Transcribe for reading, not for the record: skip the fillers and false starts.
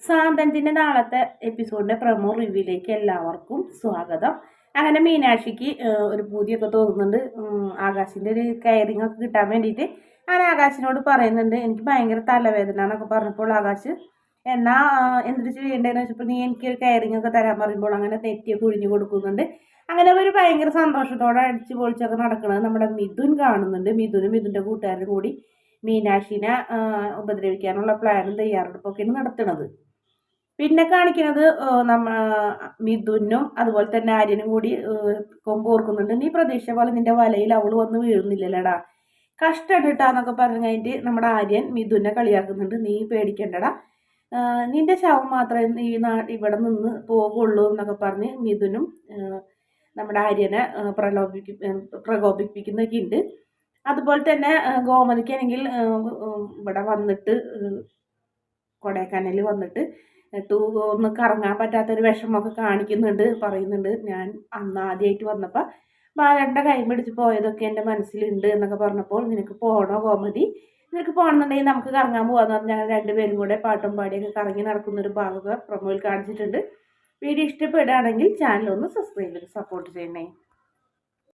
സാന്തനത്തിൻ്റെ നാളത്തെ എപ്പിസോഡിൻ്റെ പ്രൊമോ റിവ്യൂയിലേക്ക് എല്ലാവർക്കും സ്വാഗതം. അങ്ങനെ മീനാക്ഷിക്ക് ഒരു പൂതിയൊക്കെ തോന്നുന്നുണ്ട്. ആകാശിൻ്റെ ഒരു കെയറിങ് ഒക്കെ കിട്ടാൻ വേണ്ടിയിട്ട് ഞാൻ ആകാശിനോട് പറയുന്നുണ്ട്, എനിക്ക് ഭയങ്കര തലവേദന എന്നൊക്കെ പറഞ്ഞപ്പോൾ ആകാശ് എന്നാ എന്തിട്ട് ചെയ്യേണ്ടതെന്ന് വെച്ചപ്പോൾ നീ എനിക്ക് കെയറിങ് ഒക്കെ തരാൻ പറയുമ്പോൾ അങ്ങനെ നെറ്റിയൊക്കെ കുഴിഞ്ഞു കൊടുക്കുന്നുണ്ട്. അങ്ങനെ അവർ ഭയങ്കര സന്തോഷത്തോടെ അടിച്ച് പൊളിച്ചൊക്കെ നടക്കുന്നത് നമ്മുടെ മിഥുൻ കാണുന്നുണ്ട്. മിഥുനും മിഥുൻ്റെ കൂട്ടുകാരും കൂടി മീനാക്ഷിനെ ഉപദ്രവിക്കാനുള്ള പ്ലാനും തയ്യാറെടുപ്പൊക്കെയാണ് നടത്തുന്നത്. പിന്നെ കാണിക്കുന്നത് മിഥുനും അതുപോലെ തന്നെ ആര്യനും കൂടി കൊമ്പ് ഓർക്കുന്നുണ്ട്. നീ പ്രതീക്ഷ പോലെ നിന്റെ വലയിൽ അവള് വന്ന് വീഴുന്നില്ലല്ലേടാ, കഷ്ടപ്പെട്ടാന്നൊക്കെ പറഞ്ഞു കഴിഞ്ഞിട്ട് നമ്മുടെ ആര്യൻ മിഥുനെ കളിയാക്കുന്നുണ്ട്. നീ പേടിക്കണ്ടടാ, നിന്റെ ശവം മാത്രമേ ഇവിടെ നിന്ന് പോകുള്ളൂ എന്നൊക്കെ പറഞ്ഞ് മിഥുനും നമ്മുടെ ആര്യനെ പ്രകോപിപ്പിക്കുന്നൊക്കെ ഉണ്ട്. അതുപോലെ തന്നെ ഗോമതിക്കാണെങ്കിൽ ഇവിടെ വന്നിട്ട് കൊടൈക്കനാലിൽ വന്നിട്ട് ഒന്ന് കറങ്ങാൻ പറ്റാത്തൊരു വിഷമമൊക്കെ കാണിക്കുന്നുണ്ട്. പറയുന്നുണ്ട്, ഞാൻ അന്ന് ആദ്യമായിട്ട് വന്നപ്പോൾ ബാലൻ്റെ കൈ പിടിച്ച് പോയതൊക്കെ എൻ്റെ മനസ്സിലുണ്ട് എന്നൊക്കെ പറഞ്ഞപ്പോൾ നിനക്ക് പോകണോ ഗോമതി, നിനക്ക് പോകണമെന്നുണ്ടെങ്കിൽ നമുക്ക് കറങ്ങാൻ പോകാമെന്ന് പറഞ്ഞാൽ ഞങ്ങൾ രണ്ടുപേരും കൂടെ പാട്ടും പാടിയൊക്കെ കറങ്ങി നടക്കുന്നൊരു ഭാഗമൊക്കെ പ്രൊമോയിൽ കാണിച്ചിട്ടുണ്ട്. വീഡിയോ ഇഷ്ടപ്പെടുകയാണെങ്കിൽ ചാനൽ ഒന്ന് സബ്സ്ക്രൈബ് ചെയ്ത് സപ്പോർട്ട് ചെയ്യണേ.